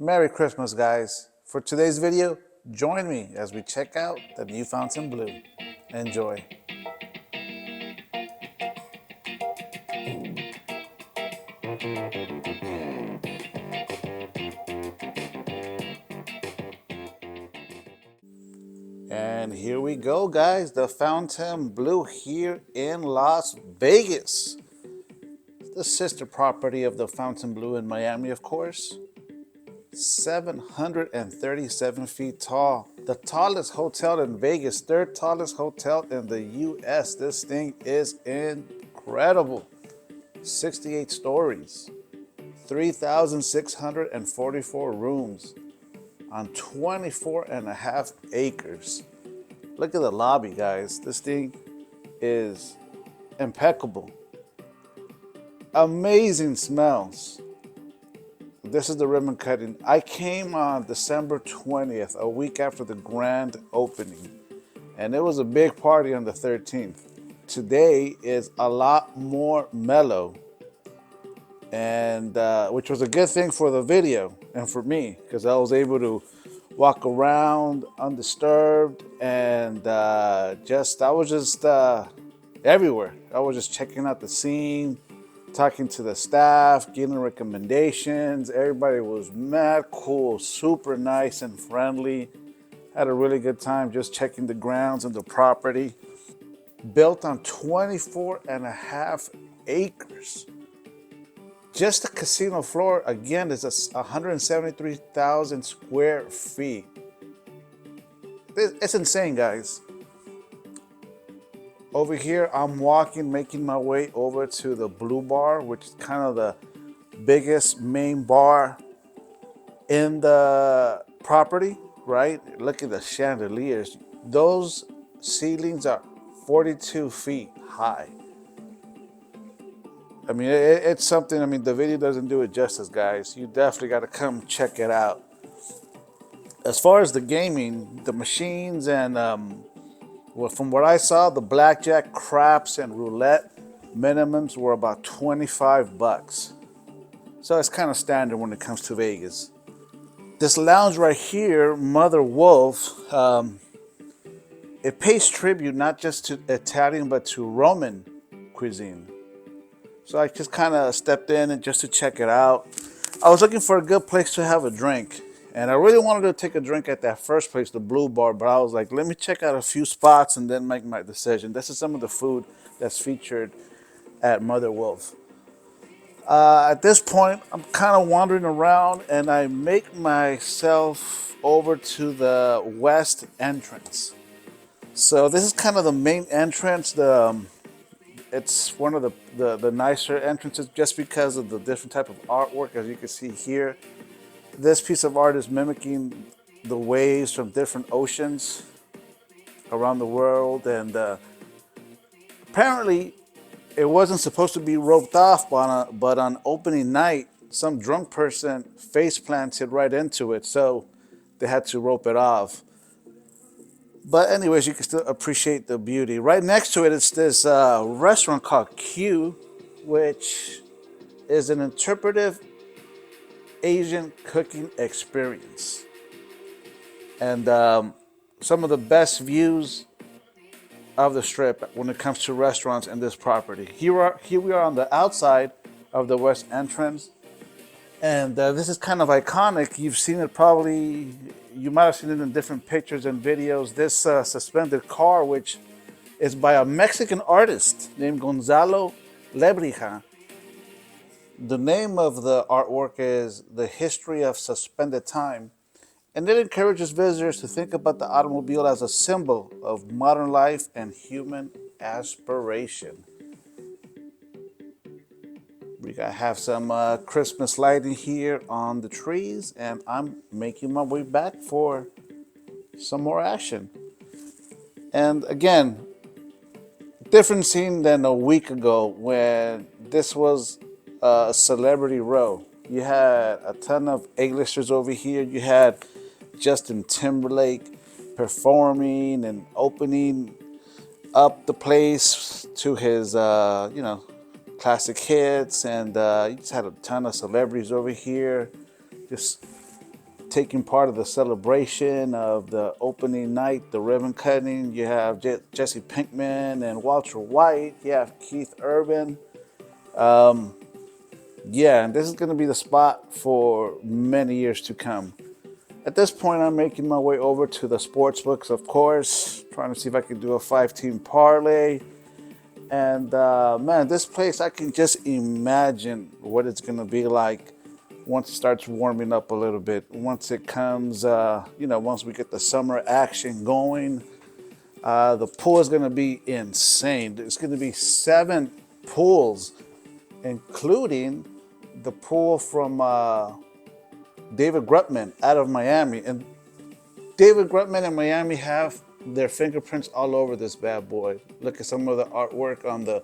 Merry Christmas, guys. For today's video, join me as we check out the new Fontainebleau. Enjoy. And here we go, guys. The Fontainebleau here in Las Vegas. The sister property of the Fontainebleau in Miami, of course. 737 feet tall. The tallest hotel in Vegas, third tallest hotel in the US. This thing is incredible. 68 stories, 3,644 rooms on 24 and a half acres. Look at the lobby, guys. This thing is impeccable. Amazing smells. This is the ribbon cutting. I came on December 20th, a week after the grand opening, and it was a big party on the 13th. Today is a lot more mellow, and which was a good thing for the video and for me, because I was able to walk around undisturbed and I was just everywhere. I was just checking out the scene, talking to the staff, getting recommendations. Everybody was mad cool, super nice and friendly. Had a really good time just checking the grounds and the property. Built on 24 and a half acres. Just the casino floor, again, is 173,000 square feet. It's insane, guys. Over here, I'm walking, making my way over to the Blue Bar, which is kind of the biggest main bar in the property, right? Look at the chandeliers. Those ceilings are 42 feet high. I mean, it's something, the video doesn't do it justice, guys. You definitely got to come check it out. As far as the gaming, the machines and well, from what I saw, the blackjack, craps, and roulette minimums were about 25 bucks. So it's kind of standard when it comes to Vegas. This lounge right here, Mother Wolf, it pays tribute not just to Italian, but to Roman cuisine. So I just kind of stepped in and just to check it out. I was looking for a good place to have a drink. And I really wanted to take a drink at that first place, the Blue Bar, but I was like, let me check out a few spots and then make my decision. This is some of the food that's featured at Mother Wolf. At this point, I'm kind of wandering around and I make myself over to the west entrance. So this is kind of the main entrance. It's one of the nicer entrances just because of the different type of artwork, as you can see here. This piece of art is mimicking the waves from different oceans around the world, and apparently it wasn't supposed to be roped off, but on opening night, some drunk person face planted right into it, so they had to rope it off. But anyways, you can still appreciate the beauty. Right next to it is this restaurant called Q, which is an interpretive Asian cooking experience. And some of the best views of the strip when it comes to restaurants in this property. Here we are on the outside of the west entrance. And this is kind of iconic. You've seen it probably, you might have seen it in different pictures and videos. This suspended car, which is by a Mexican artist named Gonzalo Lebrija. The name of the artwork is The History of Suspended Time, and it encourages visitors to think about the automobile as a symbol of modern life and human aspiration. We have some Christmas lighting here on the trees, and I'm making my way back for some more action. And again, different scene than a week ago when this was a celebrity row. You had a ton of A-listers over here. You had Justin Timberlake performing and opening up the place to his, classic hits, and you just had a ton of celebrities over here, just taking part of the celebration of the opening night, the ribbon cutting. You have Jesse Pinkman and Walter White. You have Keith Urban. Yeah, and this is going to be the spot for many years to come. At this point, I'm making my way over to the sports books, of course, trying to see if I can do a 5-team parlay. And man, this place, I can just imagine what it's going to be like once it starts warming up a little bit. Once it comes, once we get the summer action going, the pool is going to be insane. There's going to be 7 pools, including the pool from David Grutman out of Miami. And David Grutman and Miami have their fingerprints all over this bad boy. Look at some of the artwork on the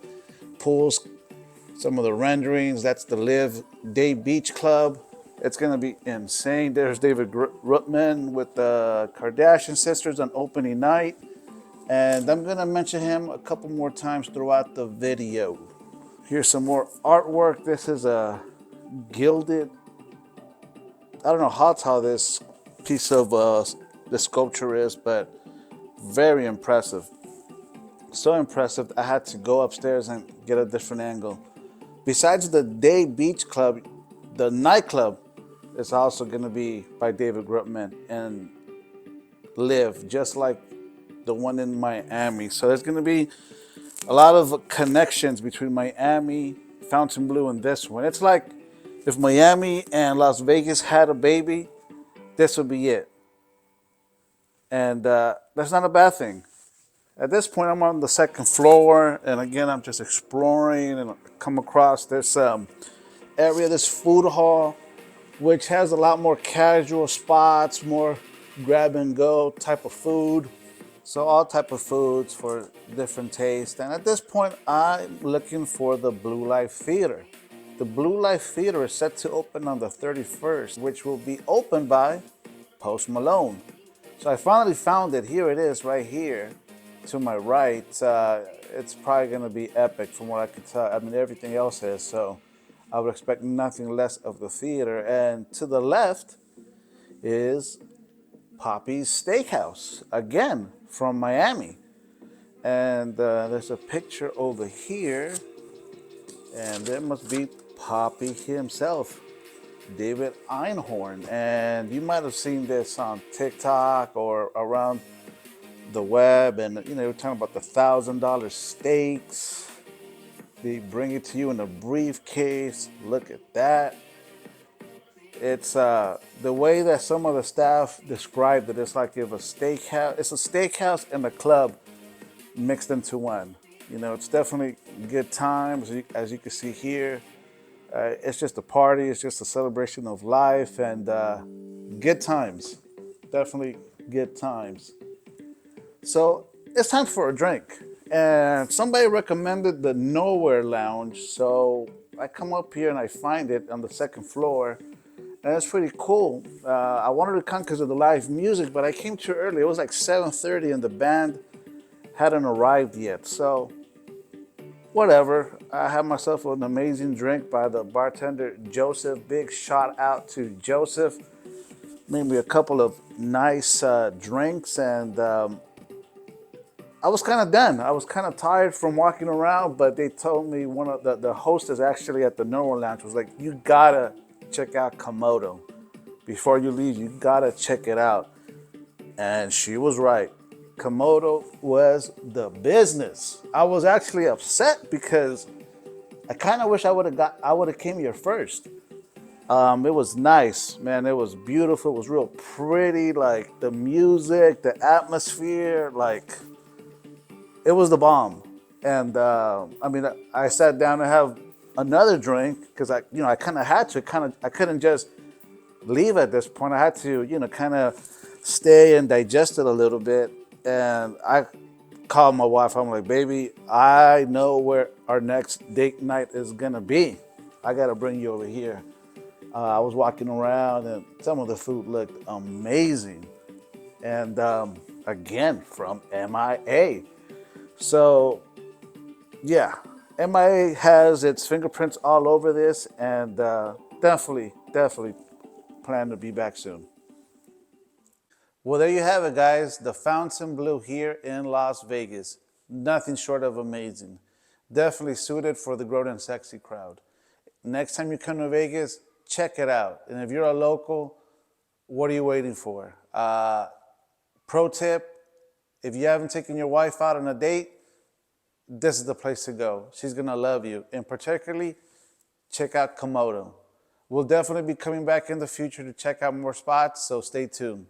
pools, some of the renderings. That's the Live Day Beach Club. It's going to be insane. There's David Grutman with the Kardashian sisters on opening night. And I'm going to mention him a couple more times throughout the video. Here's some more artwork. This is a gilded, I don't know how tall this piece of the sculpture is, but very impressive. So impressive, I had to go upstairs and get a different angle. Besides the Day Beach Club, the nightclub is also going to be by David Grutman and Live, just like the one in Miami. So there's going to be a lot of connections between Miami, Fontainebleau, and this one. It's like if Miami and Las Vegas had a baby, this would be it. And that's not a bad thing. At this point, I'm on the 2nd floor, and again, I'm just exploring and come across this area, this food hall, which has a lot more casual spots, more grab and go type of food. So all type of foods for different tastes. And at this point, I'm looking for the Blue Light Theater. The Blue Light Theater is set to open on the 31st, which will be opened by Post Malone. So I finally found it. Here it is right here to my right. It's probably going to be epic from what I can tell. I mean, everything else is. So I would expect nothing less of the theater. And to the left is Poppy's Steakhouse, again, from Miami. And there's a picture over here. And there must be Poppy himself, David Einhorn. And you might have seen this on TikTok or around the web. And, we're talking about the $1,000 steaks. They bring it to you in a briefcase. Look at that. It's the way that some of the staff described it. It's like if a steakhouse, it's a steakhouse and a club mixed into one. It's definitely good times, as you can see here. It's just a party. It's just a celebration of life and good times. Definitely good times. So it's time for a drink. And somebody recommended the Nowhere Lounge. So I come up here and I find it on the 2nd floor. And it's pretty cool. I wanted to come because of the live music, but I came too early. It was like 7:30 and the band hadn't arrived yet. So whatever. I had myself an amazing drink by the bartender, Joseph. Big shout out to Joseph. Made me a couple of nice drinks, and I was kind of done. I was kind of tired from walking around, but they told me one of the hostess actually at the Nowhere Lounge was like, you gotta check out Komodo. Before you leave, you gotta check it out. And she was right. Komodo was the business. I was actually upset because I kind of wish I would have came here first. It was nice, man. It was beautiful. It was real pretty. Like the music, the atmosphere, like it was the bomb. And I sat down to have another drink because I kind of had to. I couldn't just leave at this point. I had to, kind of stay and digest it a little bit. And I called my wife. I'm like, baby, I know where our next date night is gonna be. I gotta bring you over here. I was walking around and some of the food looked amazing. And again, from MIA. So yeah, MIA has its fingerprints all over this, and definitely plan to be back soon. Well, there you have it, guys. The Fontainebleau here in Las Vegas. Nothing short of amazing. Definitely suited for the grown and sexy crowd. Next time you come to Vegas, check it out. And if you're a local, what are you waiting for? Pro tip, if you haven't taken your wife out on a date, this is the place to go. She's going to love you. And particularly, check out Komodo. We'll definitely be coming back in the future to check out more spots, so stay tuned.